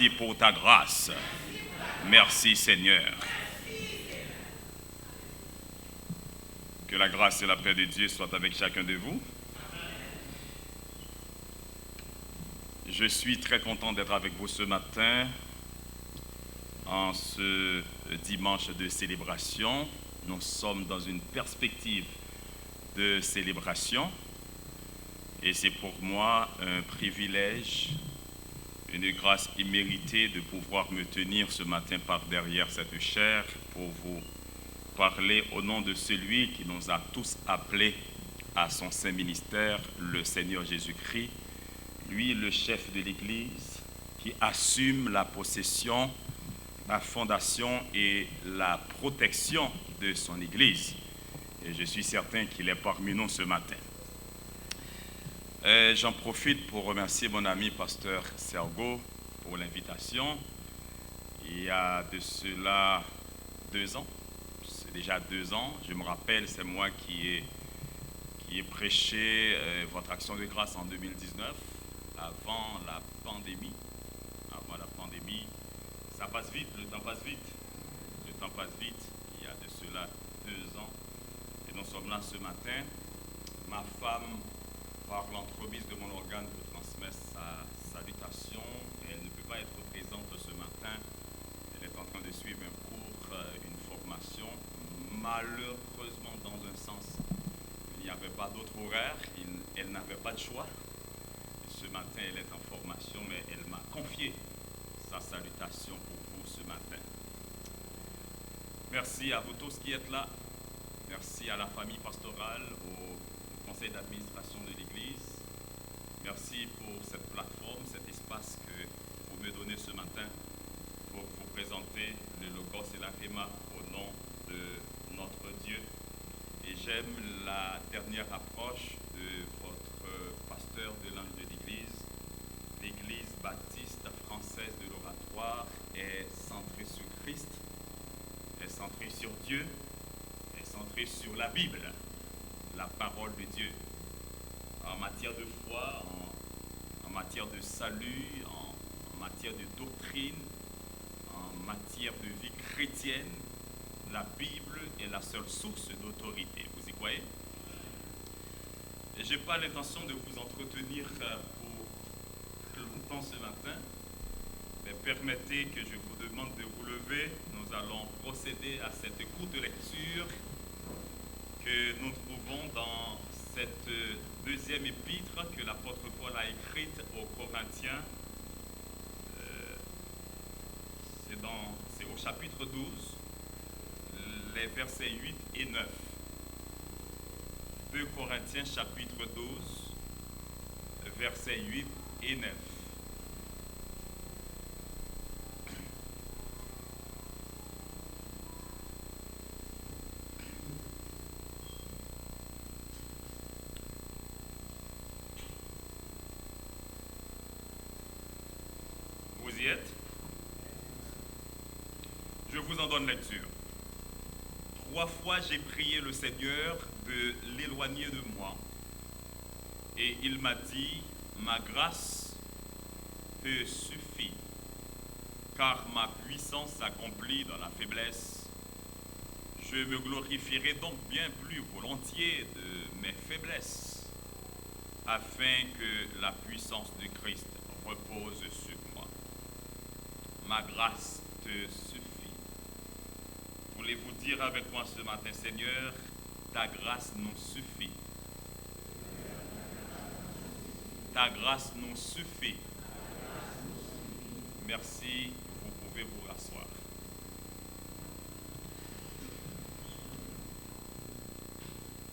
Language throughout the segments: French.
Merci pour ta grâce. Merci Seigneur. Que la grâce et la paix de Dieu soient avec chacun de vous. Je suis très content d'être avec vous ce matin, en ce dimanche de célébration. Nous sommes dans une perspective de célébration et c'est pour moi un privilège, une grâce imméritée de pouvoir me tenir ce matin par derrière cette chaire pour vous parler au nom de celui qui nous a tous appelés à son saint ministère, le Seigneur Jésus-Christ, lui le chef de l'Église qui assume la possession, la fondation et la protection de son Église. Et je suis certain qu'il est parmi nous ce matin. J'en profite pour remercier mon ami pasteur Sergo pour l'invitation. Il y a de cela 2 ans, c'est déjà 2 ans, je me rappelle, c'est moi qui ai prêché votre action de grâce en 2019, avant la pandémie. Ça passe vite, le temps passe vite. Le temps passe vite, il y a de cela 2 ans. Et nous sommes là ce matin. Ma femme, par l'entremise de mon organe, vous transmet sa salutation. Elle ne peut pas être présente ce matin. Elle est en train de suivre un cours, une formation. Malheureusement, dans un sens, il n'y avait pas d'autre horaire. Elle n'avait pas de choix. Et ce matin, elle est en formation, mais elle m'a confié sa salutation pour vous ce matin. Merci à vous tous qui êtes là. Merci à la famille pastorale, au conseil d'administration de l'Église. Merci pour cette plateforme, cet espace que vous me donnez ce matin pour vous présenter le Logos et la Rhéma au nom de notre Dieu. Et j'aime la dernière approche de votre pasteur de l'Ange de l'Église. L'Église baptiste française de l'Oratoire est centrée sur Christ, est centrée sur Dieu, est centrée sur la Bible, la parole de Dieu. En matière de foi, en matière de salut, en matière de doctrine, en matière de vie chrétienne, la Bible est la seule source d'autorité. Vous y croyez? Et je n'ai pas l'intention de vous entretenir pour longtemps ce matin, mais permettez que je vous demande de vous lever. Nous allons procéder à cette courte lecture que nous trouvons dans cette deuxième épître que l'apôtre Paul a écrite aux Corinthiens. C'est au chapitre 12, les versets 8 et 9. 2 Corinthiens chapitre 12, versets 8 et 9. Vous y êtes? Je vous en donne lecture. 3 fois j'ai prié le Seigneur de l'éloigner de moi. Et il m'a dit, ma grâce te suffit, car ma puissance s'accomplit dans la faiblesse. Je me glorifierai donc bien plus volontiers de mes faiblesses, afin que la puissance de Christ repose sur moi. Ma grâce te suffit. Voulez-vous dire avec moi ce matin, Seigneur, ta grâce nous suffit. Ta grâce nous suffit. Merci, vous pouvez vous rasseoir.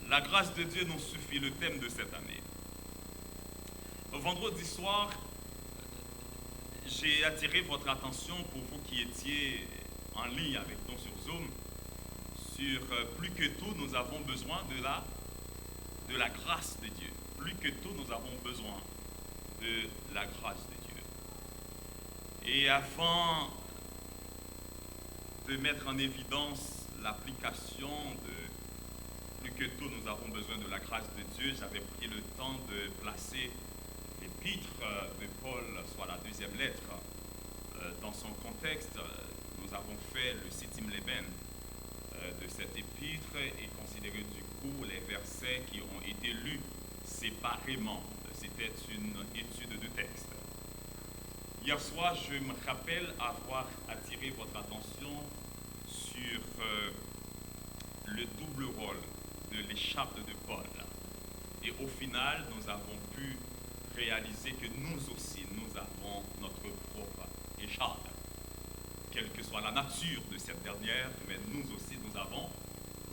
La grâce de Dieu nous suffit, le thème de cette année. Vendredi soir, j'ai attiré votre attention pour vous qui étiez en ligne avec nous sur Zoom, sur plus que tout, nous avons besoin de la grâce de Dieu. Plus que tout, nous avons besoin de la grâce de Dieu. Et afin de mettre en évidence l'application de plus que tout, nous avons besoin de la grâce de Dieu, j'avais pris le temps de placer l'épître de Paul, soit la deuxième lettre dans son contexte, nous avons fait le Sittim Leben de cette épître et considéré du coup les versets qui ont été lus séparément. C'était une étude de texte. Hier soir, je me rappelle avoir attiré votre attention sur le double rôle de l'écharpe de Paul. Et au final, nous avons pu réaliser que nous aussi, nous avons notre propre écharpe. Quelle que soit la nature de cette dernière, mais nous aussi, nous avons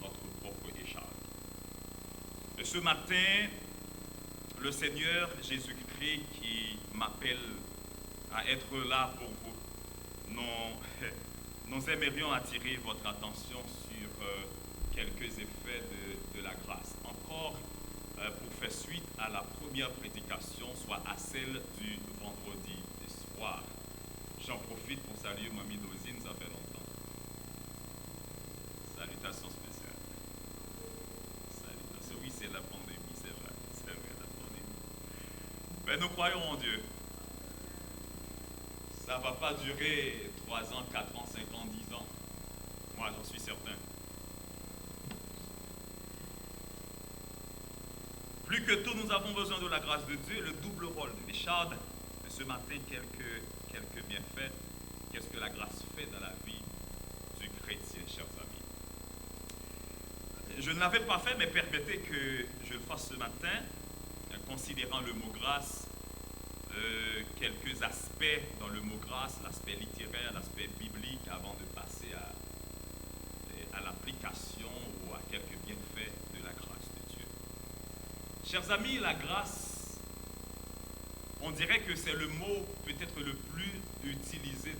notre propre écharpe. Et ce matin, le Seigneur Jésus-Christ qui m'appelle à être là pour vous, nous aimerions attirer votre attention sur quelques effets de la grâce. Encore pour faire suite à la première prédication, soit à celle du vendredi soir. J'en profite pour saluer Mamie Dozine, ça fait longtemps. Salutations spéciales. Salutations. Oui, c'est la pandémie, c'est vrai. C'est vrai, la pandémie. Mais nous croyons en Dieu. Ça ne va pas durer 3 ans, 4 ans, 5 ans, 10 ans. Moi, j'en suis certain. Plus que tout, nous avons besoin de la grâce de Dieu, le double rôle de l'écharde. Ce matin, quelques bienfaits. Qu'est-ce que la grâce fait dans la vie du chrétien, chers amis? Je ne l'avais pas fait, mais permettez que je le fasse ce matin, considérant le mot grâce, quelques aspects dans le mot grâce, l'aspect littéraire, l'aspect biblique, avant de passer à l'application ou à quelques bienfaits de la grâce de Dieu. Chers amis, la grâce, on dirait que c'est le mot peut-être le plus utilisé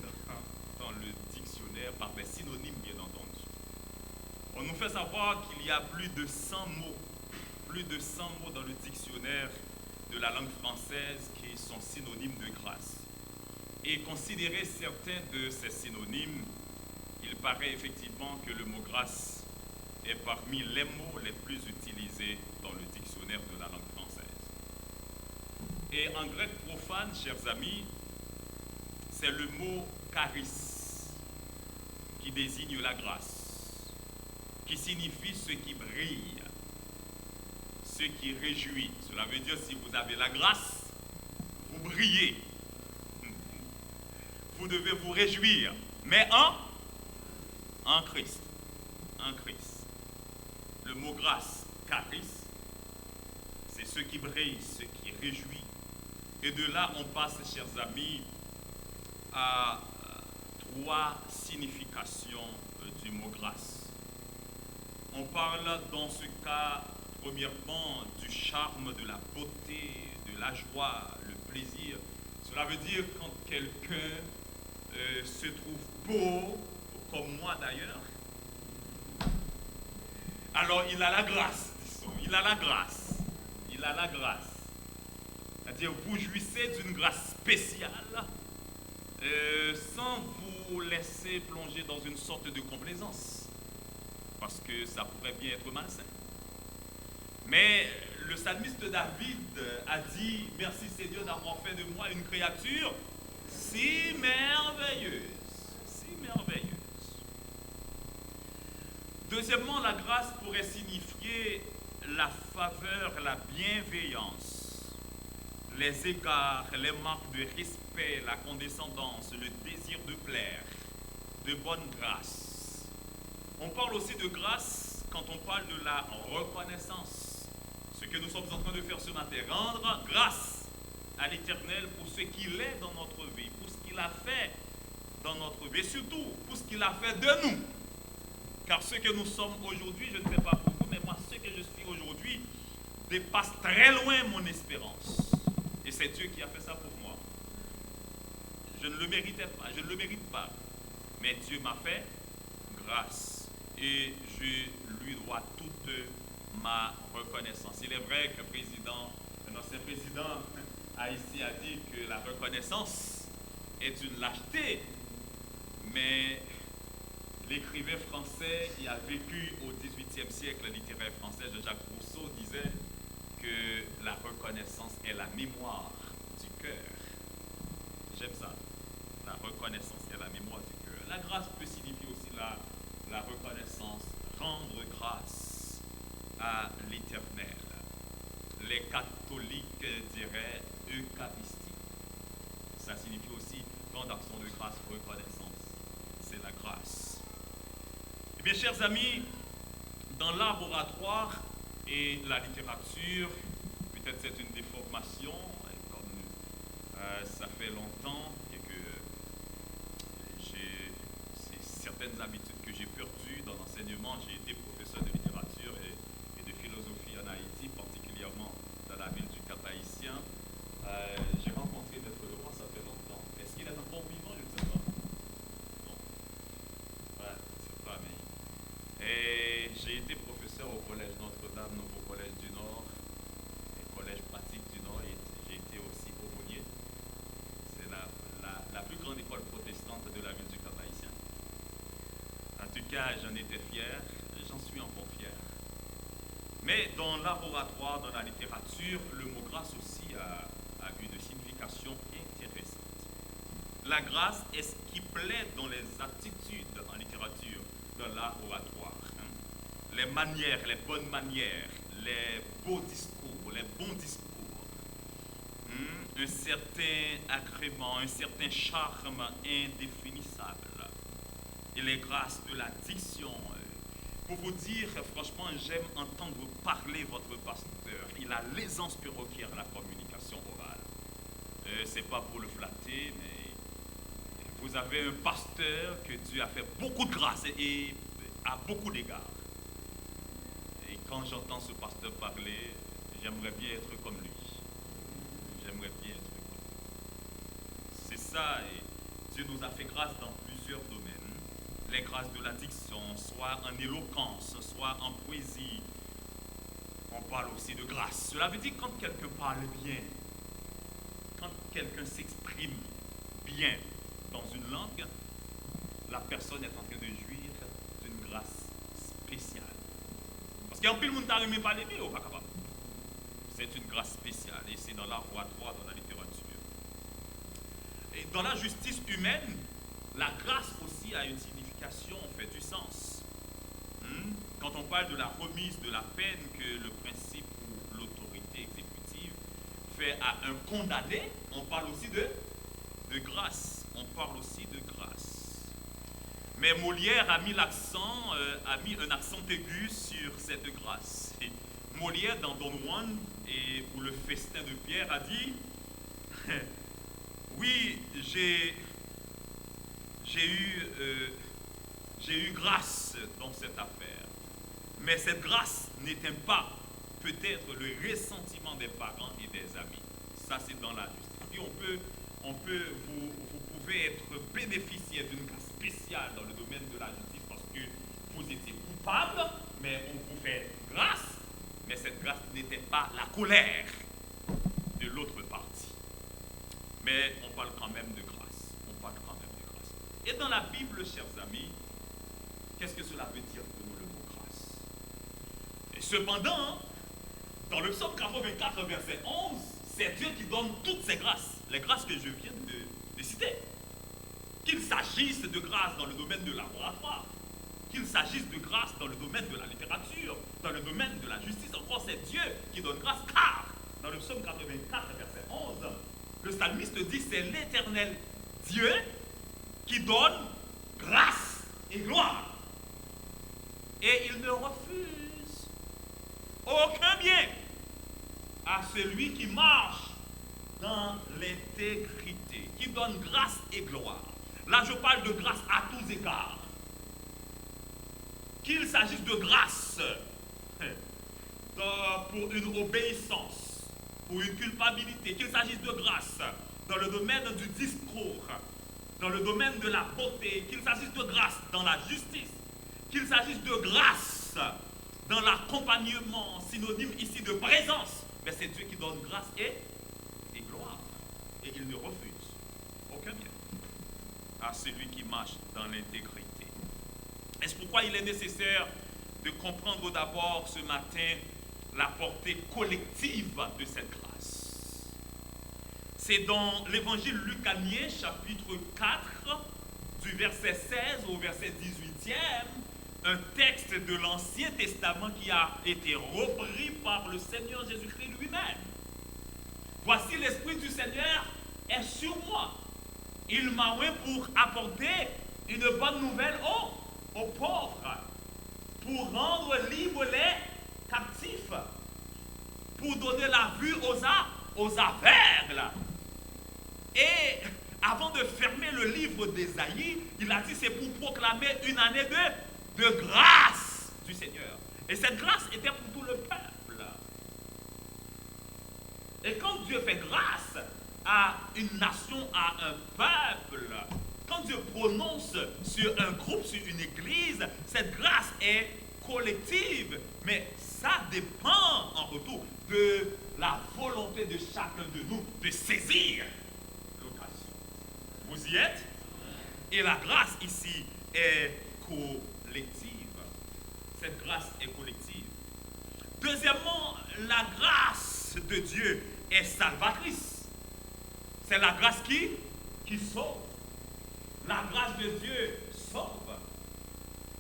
dans le dictionnaire par des synonymes, bien entendu. On nous fait savoir qu'il y a plus de 100 mots dans le dictionnaire de la langue française qui sont synonymes de grâce. Et considérer certains de ces synonymes, il paraît effectivement que le mot grâce est parmi les mots les plus utilisés dans le dictionnaire de la langue française. Et en grec profane, chers amis, c'est le mot charis qui désigne la grâce, qui signifie ce qui brille, ce qui réjouit. Cela veut dire si vous avez la grâce, vous brillez. Vous devez vous réjouir. Mais en Christ. En Christ. Le mot grâce, charis, c'est ce qui brille, ce qui réjouit. Et de là, on passe, chers amis, à 3 significations du mot grâce. On parle dans ce cas, premièrement, du charme, de la beauté, de la joie, le plaisir. Cela veut dire quand quelqu'un se trouve beau, comme moi d'ailleurs, alors il a la grâce, disons, il a la grâce, il a la grâce. C'est-à-dire vous jouissez d'une grâce spéciale sans vous laisser plonger dans une sorte de complaisance, parce que ça pourrait bien être malsain. Mais le psalmiste David a dit « Merci Seigneur d'avoir fait de moi une créature si merveilleuse. » Si merveilleuse. Deuxièmement, la grâce pourrait signifier la faveur, la bienveillance, les égards, les marques de respect, la condescendance, le désir de plaire, de bonne grâce. On parle aussi de grâce quand on parle de la reconnaissance. Ce que nous sommes en train de faire ce matin, rendre grâce à l'Éternel pour ce qu'il est dans notre vie, pour ce qu'il a fait dans notre vie, et surtout pour ce qu'il a fait de nous. Car ce que nous sommes aujourd'hui, je ne sais pas pour vous, mais moi, ce que je suis aujourd'hui dépasse très loin mon espérance. Et c'est Dieu qui a fait ça pour moi. Je ne le méritais pas, je ne le mérite pas. Mais Dieu m'a fait grâce. Et je lui dois toute ma reconnaissance. Il est vrai que l'ancien président Haïti a dit que la reconnaissance est une lâcheté. Mais l'écrivain français qui a vécu au XVIIIe siècle littéraire français, Jacques Rousseau, disait que la reconnaissance est la mémoire du cœur. J'aime ça, la reconnaissance et la mémoire du cœur. La grâce peut signifier aussi la reconnaissance, rendre grâce à l'Éternel. Les catholiques diraient Eucharistie. Ça signifie aussi grande action de grâce, reconnaissance. C'est la grâce. Eh bien, chers amis, dans l'art oratoire et la littérature, peut-être c'est une déformation, comme ça fait longtemps et que c'est certaines habitudes que j'ai perdues dans l'enseignement. J'ai été professeur de littérature et de philosophie en Haïti, particulièrement dans la ville du Cap-Haïtien. J'ai rencontré Maître Leroy, ça fait longtemps. Est-ce qu'il est encore vivant? Je ne sais pas. Non. Ouais, je ne sais pas, mais... Et j'ai été professeur au Collège Notre-Dame, Nouveau Collège du Nord, et Collège Pratique du Nord, et j'ai été aussi aumônier. C'est la plus grande école protestante de la ville du Cap-Haïtien. En tout cas, j'en étais fier, et j'en suis encore fier. Mais dans l'art oratoire, dans la littérature, le mot grâce aussi a une signification intéressante. La grâce est ce qui plaît dans les attitudes en littérature, dans l'art oratoire. Les manières, les bonnes manières, les beaux discours, les bons discours. Un certain agrément, un certain charme indéfinissable. Et les grâces de la diction. Pour vous dire, franchement, j'aime entendre parler votre pasteur. Il a l'aisance que requiert la communication orale. C'est pas pour le flatter, mais vous avez un pasteur que Dieu a fait beaucoup de grâce et à beaucoup d'égards. Et quand j'entends ce pasteur parler, j'aimerais bien être comme lui. J'aimerais bien être comme lui. C'est ça, et Dieu nous a fait grâce dans plusieurs domaines. Les grâces de la diction, soit en éloquence, soit en poésie. On parle aussi de grâce. Cela veut dire quand quelqu'un parle bien, quand quelqu'un s'exprime bien dans une langue, la personne est en train de jouir d'une grâce spéciale. Parce qu'en plus, le monde n'a pas les ou pas capable. C'est une grâce spéciale et c'est dans l'art oratoire, dans la littérature. Et dans la justice humaine, la grâce aussi a une signification, en fait, du sens. Quand on parle de la remise de la peine que le principe ou l'autorité exécutive fait à un condamné, on parle aussi de grâce. On parle aussi de grâce. Mais Molière a mis un accent aigu sur cette grâce. Et Molière, dans Don Juan et pour le festin de Pierre, a dit oui, j'ai eu grâce dans cette affaire. Mais cette grâce n'éteint pas peut-être le ressentiment des parents et des amis. Ça, c'est dans la justice. Et vous pouvez être bénéficiaire d'une grâce spéciale dans le domaine de la justice parce que vous étiez coupable, mais on vous fait grâce. Mais cette grâce n'était pas la colère de l'autre partie. Mais on parle quand même de grâce. On parle quand même de grâce. Et dans la Bible, chers amis, qu'est-ce que cela veut dire pour nous le mot grâce? Et cependant, dans le psaume 84, verset 11, c'est Dieu qui donne toutes ces grâces, les grâces que je viens de citer. Qu'il s'agisse de grâce dans le domaine de l'oratoire, qu'il s'agisse de grâce dans le domaine de la littérature, dans le domaine de la justice, encore c'est Dieu qui donne grâce, car dans le psaume 84, verset 11, le psalmiste dit c'est l'Éternel Dieu qui donne grâce et gloire. Et il ne refuse aucun bien à celui qui marche dans l'intégrité, qui donne grâce et gloire. Là, je parle de grâce à tous égards. Qu'il s'agisse de grâce pour une obéissance, pour une culpabilité, qu'il s'agisse de grâce dans le domaine du discours, dans le domaine de la beauté, qu'il s'agisse de grâce dans la justice, qu'il s'agisse de grâce dans l'accompagnement, synonyme ici de présence, mais c'est Dieu qui donne grâce et gloire. Et il ne refuse aucun bien à celui qui marche dans l'intégrité. C'est pourquoi il est nécessaire de comprendre d'abord ce matin la portée collective de cette grâce. C'est dans l'évangile Luc Anier, chapitre 4, du verset 16 au verset 18e, un texte de l'Ancien Testament qui a été repris par le Seigneur Jésus-Christ lui-même. Voici l'Esprit du Seigneur est sur moi. Il m'a oint pour apporter une bonne nouvelle aux pauvres, pour rendre libres les captifs, pour donner la vue aux aveugles. Et avant de fermer le livre d'Ésaïe, il a dit c'est pour proclamer une année de grâce du Seigneur. Et cette grâce était pour tout le peuple. Et quand Dieu fait grâce à une nation, à un peuple, quand Dieu prononce sur un groupe, sur une église, cette grâce est collective, mais ça dépend en retour de la volonté de chacun de nous de saisir l'occasion. Vous y êtes? Et la grâce ici est collective. Cette grâce est collective. Deuxièmement, la grâce de Dieu est salvatrice. C'est la grâce qui sauve. La grâce de Dieu sauve.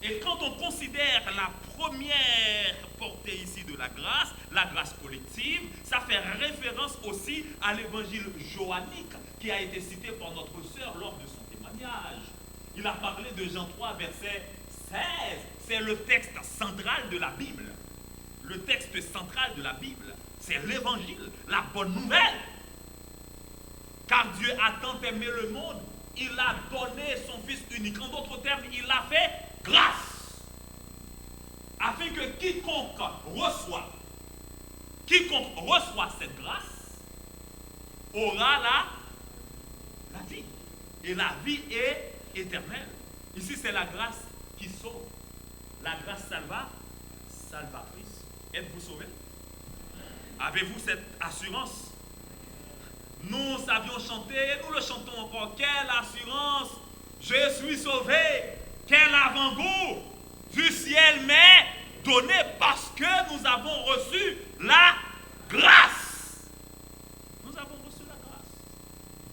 Et quand on considère la première portée ici de la grâce collective, ça fait référence aussi à l'évangile johannique qui a été cité par notre sœur lors de son témoignage. Il a parlé de Jean 3, verset 16. C'est le texte central de la Bible. Le texte central de la Bible, c'est l'évangile, la bonne nouvelle. Car Dieu a tant aimé le monde, il a donné son Fils unique. En d'autres termes, il a fait grâce. Afin que quiconque reçoit cette grâce aura la vie. Et la vie est éternelle. Ici, c'est la grâce qui sauve. La grâce salvatrice. Êtes-vous sauvé? Avez-vous cette assurance? Nous savions chanter et nous le chantons encore. Quelle assurance! Je suis sauvé! Quel avant-goût du ciel m'est donné parce que nous avons reçu la grâce. Nous avons reçu la grâce.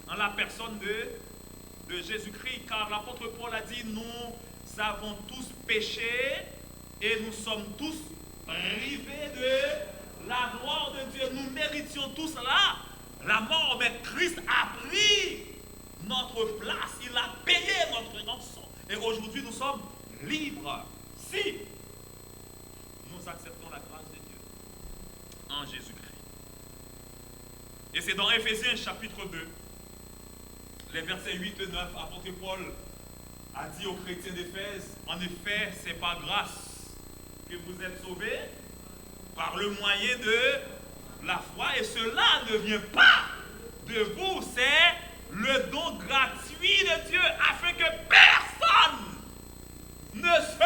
En la personne de Jésus-Christ, car l'apôtre Paul a dit, nous avons tous péché et nous sommes tous privés de la gloire de Dieu. Nous méritions tous la mort, mais Christ a pris notre place. Il a payé notre rançon. Et aujourd'hui, nous sommes libres. Si nous acceptons la grâce de Dieu en Jésus-Christ. Et c'est dans Éphésiens chapitre 2, les versets 8 et 9, apôtre Paul a dit aux chrétiens d'Éphèse, en effet, c'est par grâce que vous êtes sauvés par le moyen de la foi, et cela ne vient pas de vous, c'est le don gratuit de Dieu, afin que personne ne se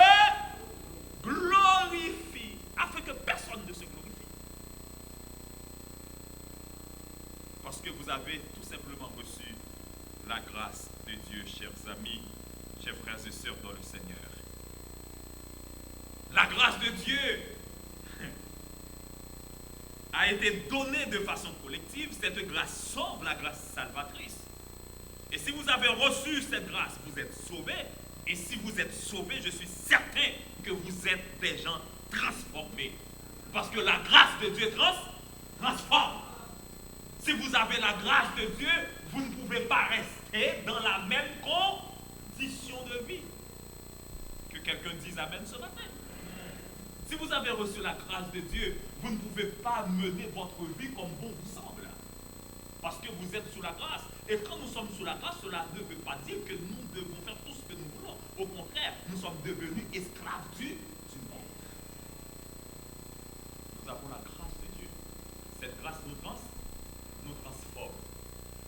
glorifie, afin que personne ne se glorifie. Parce que vous avez tout simplement reçu la grâce de Dieu, chers amis, chers frères et sœurs dans le Seigneur. La grâce de Dieu a été donnée de façon collective. Cette grâce sauve, la grâce salvatrice. Et si vous avez reçu cette grâce, vous êtes sauvés. Et si vous êtes sauvés, je suis certain que vous êtes des gens transformés. Parce que la grâce de Dieu transforme. Si vous avez la grâce de Dieu, vous ne pouvez pas rester dans la même condition de vie. Que quelqu'un dise Amen ce matin. Si vous avez reçu la grâce de Dieu, vous ne pouvez pas mener votre vie comme bon vous semble. Parce que vous êtes sous la grâce. Et quand nous sommes sous la grâce, cela ne veut pas dire que nous devons faire tout ce que nous voulons. Au contraire, nous sommes devenus esclaves du monde. Nous avons la grâce de Dieu. Cette grâce nous transforme.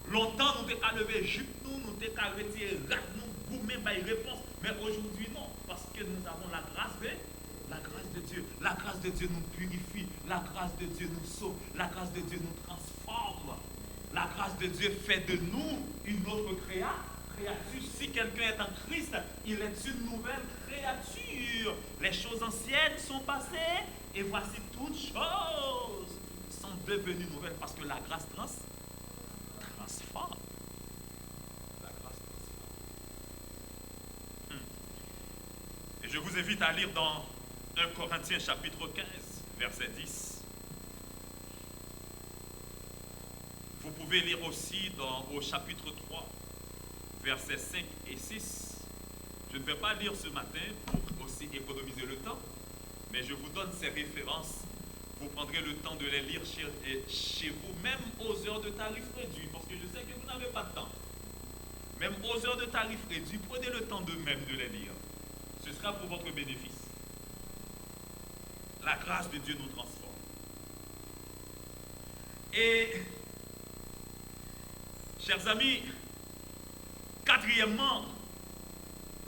Longtemps, nous t'avons levé genoux, nous t'avons retiré nous, vous-même, par réponse. Mais aujourd'hui, non. Parce que nous avons la grâce de Dieu. La grâce de Dieu nous purifie. La grâce de Dieu nous sauve. La grâce de Dieu nous transforme. La grâce de Dieu fait de nous une autre créature. Si quelqu'un est en Christ, il est une nouvelle créature. Les choses anciennes sont passées et voici toutes choses sont devenues nouvelles parce que la grâce transforme. transforme. La grâce transforme. Et je vous invite à lire dans 1 Corinthiens chapitre 15, verset 10. Vous pouvez lire aussi au chapitre 3, versets 5 et 6. Je ne vais pas lire ce matin pour aussi économiser le temps, mais je vous donne ces références. Vous prendrez le temps de les lire chez vous, même aux heures de tarif réduit, parce que je sais que vous n'avez pas de temps. Même aux heures de tarif réduit, prenez le temps de même de les lire. Ce sera pour votre bénéfice. La grâce de Dieu nous transforme. Et, chers amis, quatrièmement,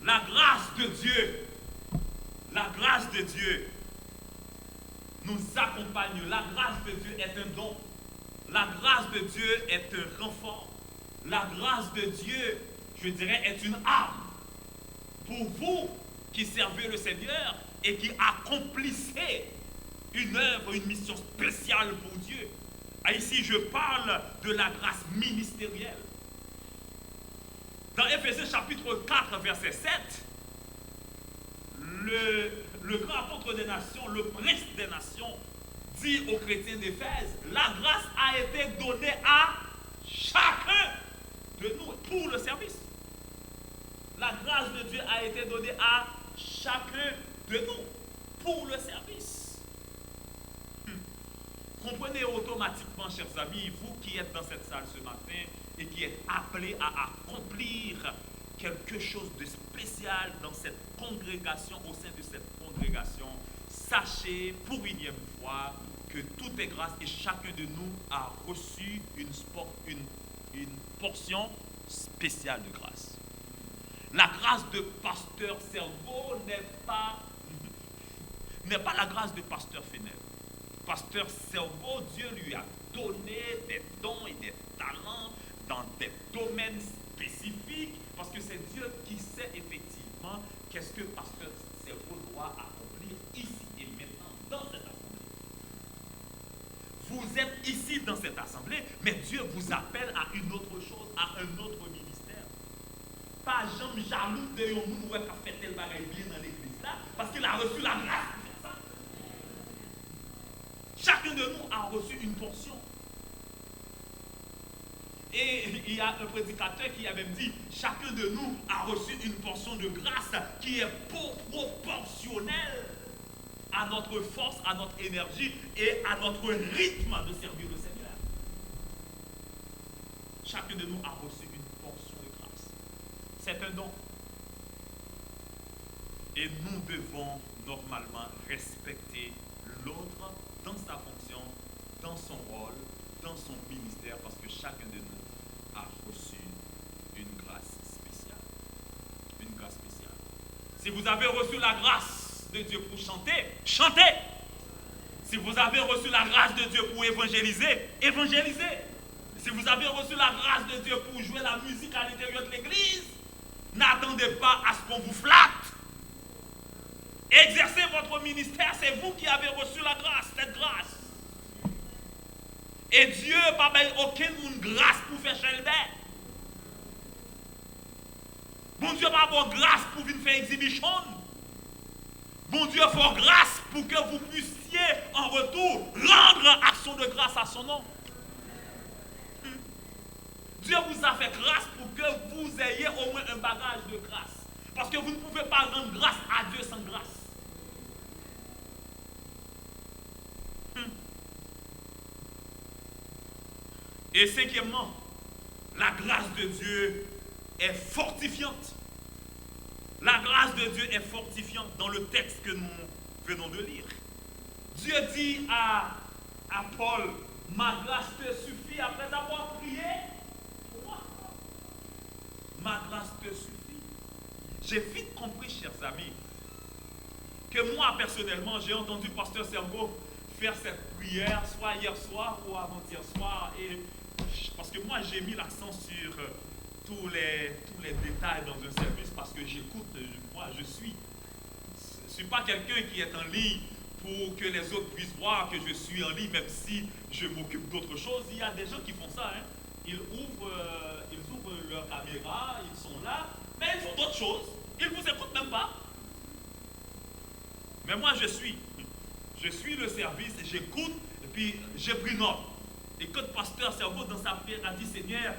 la grâce de Dieu nous accompagne. La grâce de Dieu est un don. La grâce de Dieu est un renfort. La grâce de Dieu, je dirais, est une arme pour vous qui servez le Seigneur et qui accomplissez une œuvre, une mission spéciale pour Dieu. Ici, je parle de la grâce ministérielle. Dans Éphésiens chapitre 4, verset 7, le grand apôtre des nations, le prince des nations, dit aux chrétiens d'Éphèse, la grâce a été donnée à chacun de nous pour le service. La grâce de Dieu a été donnée à chacun de nous pour le service. Comprenez automatiquement, chers amis, vous qui êtes dans cette salle ce matin et qui êtes appelés à accomplir quelque chose de spécial dans cette congrégation, au sein de cette congrégation, sachez pour unième fois que tout est grâce et chacun de nous a reçu une portion spéciale de grâce. La grâce de pasteur Cerveau n'est pas la grâce de pasteur Fenel. Pasteur Cerveau, Dieu lui a donné des dons et des talents dans des domaines spécifiques parce que c'est Dieu qui sait effectivement qu'est-ce que pasteur Cerveau doit accomplir ici et maintenant dans cette assemblée. Vous êtes ici dans cette assemblée, mais Dieu vous appelle à une autre chose, à un autre ministère. Pas jamais jaloux de nous qui a fait tel bagage bien dans l'église là, parce qu'il a reçu la grâce. Chacun de nous a reçu une portion. Et il y a un prédicateur qui a même dit, chacun de nous a reçu une portion de grâce qui est proportionnelle à notre force, à notre énergie et à notre rythme de servir le Seigneur. Chacun de nous a reçu une portion de grâce. C'est un don. Et nous devons normalement respecter l'autre dans sa fonction, dans son rôle, dans son ministère, parce que chacun de nous a reçu une grâce spéciale. Une grâce spéciale. Si vous avez reçu la grâce de Dieu pour chanter, chantez. Si vous avez reçu la grâce de Dieu pour évangéliser, évangélisez. Si vous avez reçu la grâce de Dieu pour jouer la musique à l'intérieur de l'église, n'attendez pas à ce qu'on vous flatte. Exercez votre ministère, c'est vous qui avez reçu la grâce, cette grâce. Et Dieu n'a pas aucune grâce pour faire chelbert. Bon Dieu n'a pas grâce pour venir faire exhibition. Bon Dieu fait grâce pour que vous puissiez en retour rendre action de grâce à son nom. Dieu vous a fait grâce pour que vous ayez au moins un bagage de grâce. Parce que vous ne pouvez pas rendre grâce à Dieu sans grâce. Et cinquièmement, la grâce de Dieu est fortifiante. La grâce de Dieu est fortifiante dans le texte que nous venons de lire. Dieu dit à Paul, ma grâce te suffit après avoir prié pour moi. Ma grâce te suffit. J'ai vite compris, chers amis, que moi personnellement, j'ai entendu Pasteur Sergo faire cette prière, soit hier soir ou avant-hier soir, et parce que moi j'ai mis l'accent sur tous les détails dans un service parce que j'écoute, moi je ne suis pas quelqu'un qui est en ligne pour que les autres puissent voir que je suis en ligne, même si je m'occupe d'autre chose. Il y a des gens qui font ça, hein. ils ouvrent leur caméra, ils sont là, mais ils font d'autres choses. Ils ne vous écoutent même pas. Mais moi, je suis le service, j'écoute, et puis j'ai pris note. Et quand pasteur Servo dans sa prière a dit, Seigneur,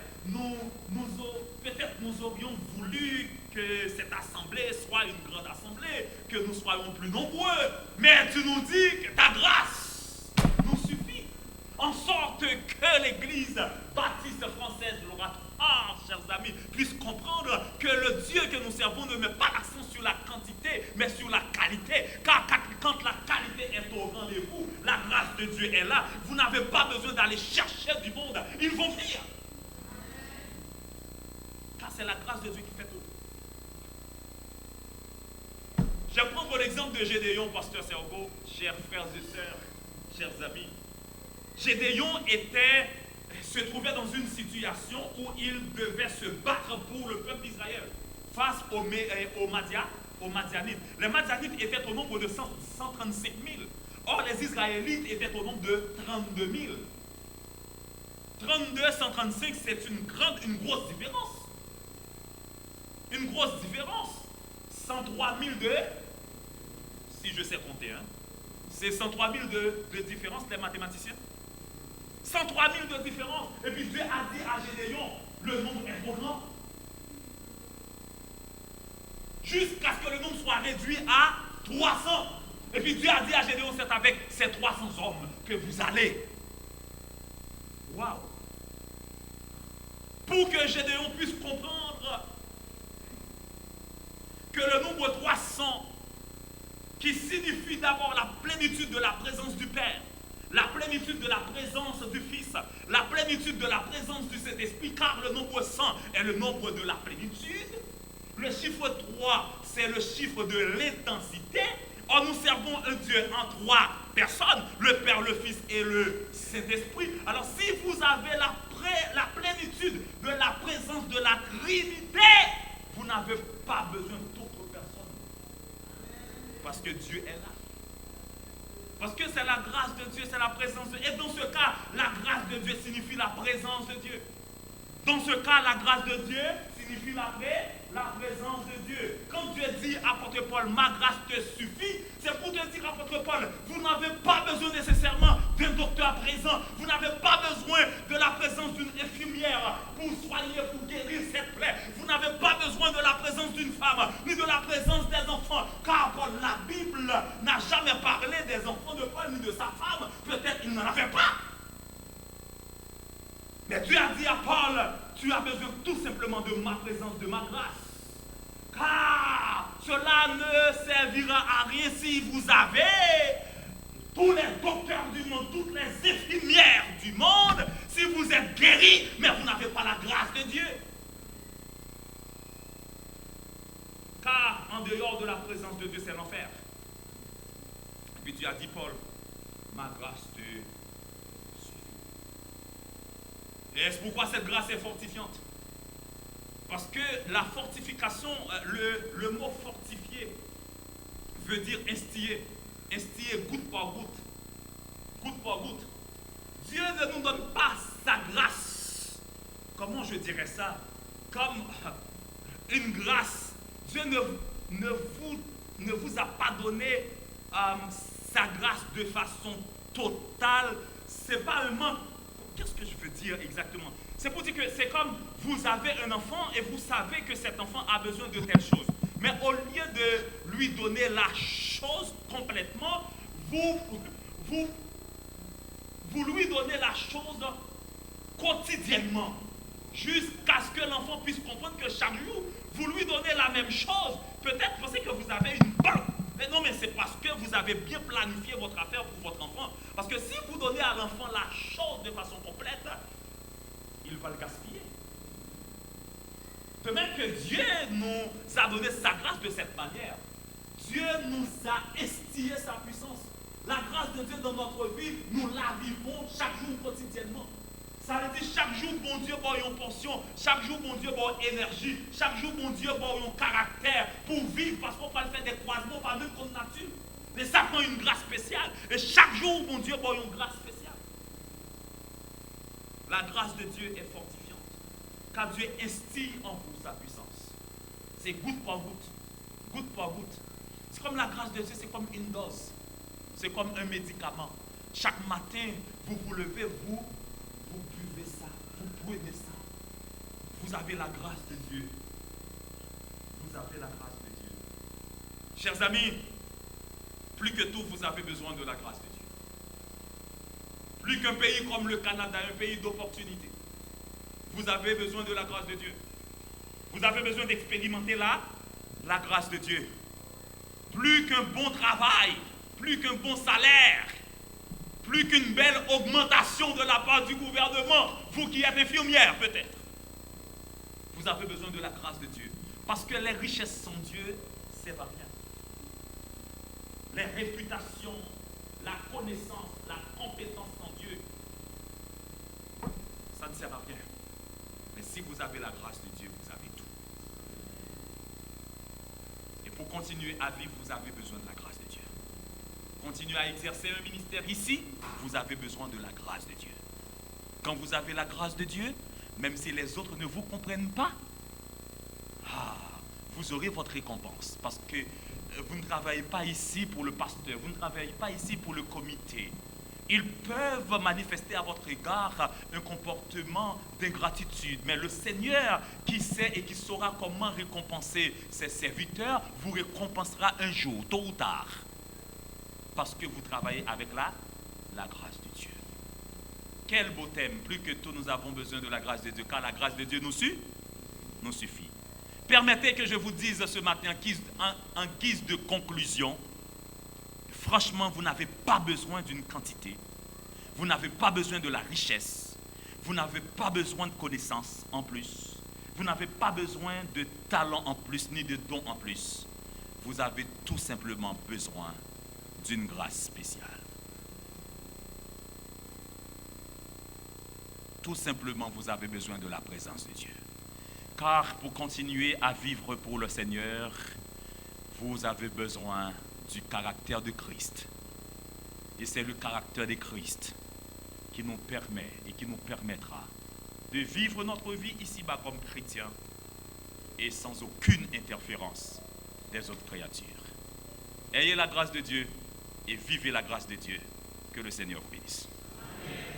peut-être nous aurions voulu que cette assemblée soit une grande assemblée, que nous soyons plus nombreux, mais tu nous dis que ta grâce nous suffit, en sorte que l'Église baptiste française de l'Oratoire, chers amis, puisse comprendre que le Dieu que nous servons ne met pas l'accent sur la quantité, mais sur la qualité. Car quand la qualité est au rendez-vous, la grâce de Dieu est là. Vous n'avez pas besoin d'aller chercher du monde. Ils vont venir. Car c'est la grâce de Dieu qui fait tout. Je vais prendre l'exemple de Gédéon, pasteur Sergo, chers frères et sœurs, chers amis. Gédéon se trouvait dans une situation où il devait se battre pour le peuple d'Israël face aux Madianites. Les Madianites étaient au nombre de 135 000. Or, les Israélites étaient au nombre de 32 000. 32, 135, c'est une grosse différence. Une grosse différence. 103 000 si je sais compter, hein. C'est 103 000 de différence, les mathématiciens. 103 000 de différence. Et puis Dieu a dit à Gédéon, le nombre est trop grand. Jusqu'à ce que le nombre soit réduit à 300. Et puis Dieu a dit à Gédéon, c'est avec ces 300 hommes que vous allez. Waouh! Pour que Gédéon puisse comprendre que le nombre 300, qui signifie d'abord la plénitude de la présence du Père, la plénitude de la présence du Fils, la plénitude de la présence du Saint-Esprit, car le nombre 100 est le nombre de la plénitude. Le chiffre 3, c'est le chiffre de l'intensité. Or, nous servons un Dieu en 3 personnes, le Père, le Fils et le Saint-Esprit. Alors, si vous avez la plénitude de la présence de la Trinité, vous n'avez pas besoin d'autres personnes. Parce que Dieu est là. Parce que c'est la grâce de Dieu, c'est la présence de Dieu. Et dans ce cas, la grâce de Dieu signifie la présence de Dieu. Dans ce cas, la grâce de Dieu signifie la présence de Dieu. Quand Dieu dit, apôtre Paul, ma grâce te suffit, c'est pour te dire, apôtre Paul, vous n'avez pas besoin nécessairement d'un docteur présent. Vous n'avez pas besoin de la présence d'une infirmière pour soigner, pour guérir cette plaie. Vous n'avez pas besoin de la présence d'une femme, ni de la présence des enfants. Car Paul, la Bible n'a jamais parlé des enfants de Paul, ni de sa femme. Peut-être qu'il n'en avait pas. Mais Dieu a dit à Paul, tu as besoin tout simplement de ma présence, de ma grâce. Car cela ne servira à rien si vous avez tous les docteurs du monde, toutes les infirmières du monde, si vous êtes guéris, mais vous n'avez pas la grâce de Dieu. Car en dehors de la présence de Dieu, c'est l'enfer. Et puis Dieu a dit, Paul, ma grâce te suffit. Et c'est pourquoi cette grâce est fortifiante. Parce que la fortification, le mot fortifier veut dire instiller. Instiller goutte par goutte. Goutte par goutte. Dieu ne nous donne pas sa grâce. Comment je dirais ça? Comme une grâce. Dieu ne vous a pas donné sa grâce de façon totale. C'est pas un manque. Qu'est-ce que je veux dire exactement? C'est pour dire que c'est comme vous avez un enfant et vous savez que cet enfant a besoin de telle chose. Mais au lieu de lui donner la chose complètement, vous lui donnez la chose quotidiennement. Jusqu'à ce que l'enfant puisse comprendre que chaque jour, vous lui donnez la même chose. Peut-être pensez que vous avez une banque. Mais non, mais c'est parce que vous avez bien planifié votre affaire pour votre enfant. Parce que si vous donnez à l'enfant la chose de façon complète, il va le gaspiller. De même que Dieu nous a donné sa grâce de cette manière. Dieu nous a instillé sa puissance. La grâce de Dieu dans notre vie, nous la vivons chaque jour quotidiennement. Ça veut dire chaque jour, bon Dieu, bon, une portion. Chaque jour, bon Dieu, bon, énergie. Chaque jour, bon Dieu, bon, un caractère pour vivre. Parce qu'on va faire des croisements par même contre nature. Et ça prend une grâce spéciale. Et chaque jour, bon Dieu, bon, une grâce spéciale. La grâce de Dieu est fortifiée. car Dieu instille en vous sa puissance. C'est goutte par goutte, goutte par goutte. C'est comme la grâce de Dieu, c'est comme une dose. C'est comme un médicament. Chaque matin, vous vous levez, vous buvez ça, vous prenez ça. Vous avez la grâce de Dieu. Vous avez la grâce de Dieu. Chers amis, plus que tout, vous avez besoin de la grâce de Dieu. Plus qu'un pays comme le Canada, un pays d'opportunité. Vous avez besoin de la grâce de Dieu. Vous avez besoin d'expérimenter la grâce de Dieu. Plus qu'un bon travail, plus qu'un bon salaire, plus qu'une belle augmentation de la part du gouvernement, vous qui êtes infirmière peut-être, vous avez besoin de la grâce de Dieu. Parce que les richesses sans Dieu, c'est pas rien. Les réputations, la connaissance, la compétence sans Dieu, ça ne sert à rien. Mais si vous avez la grâce de Dieu, vous avez tout. Et pour continuer à vivre, vous avez besoin de la grâce de Dieu. Continuer à exercer un ministère ici, vous avez besoin de la grâce de Dieu. Quand vous avez la grâce de Dieu, même si les autres ne vous comprennent pas, vous aurez votre récompense. Parce que vous ne travaillez pas ici pour le pasteur, vous ne travaillez pas ici pour le comité. Ils peuvent manifester à votre égard un comportement d'ingratitude. Mais le Seigneur qui sait et qui saura comment récompenser ses serviteurs, vous récompensera un jour, tôt ou tard. Parce que vous travaillez avec la grâce de Dieu. Quel beau thème. Plus que tout, nous avons besoin de la grâce de Dieu, car la grâce de Dieu nous suffit. Permettez que je vous dise ce matin, en guise de conclusion, franchement, vous n'avez pas besoin d'une quantité, vous n'avez pas besoin de la richesse, vous n'avez pas besoin de connaissances en plus, vous n'avez pas besoin de talent en plus, ni de dons en plus. Vous avez tout simplement besoin d'une grâce spéciale. Tout simplement, vous avez besoin de la présence de Dieu. Car pour continuer à vivre pour le Seigneur, vous avez besoin du caractère de Christ. Et c'est le caractère de Christ qui nous permet et qui nous permettra de vivre notre vie ici-bas comme chrétiens et sans aucune interférence des autres créatures. Ayez la grâce de Dieu et vivez la grâce de Dieu. Que le Seigneur vous bénisse. Amen.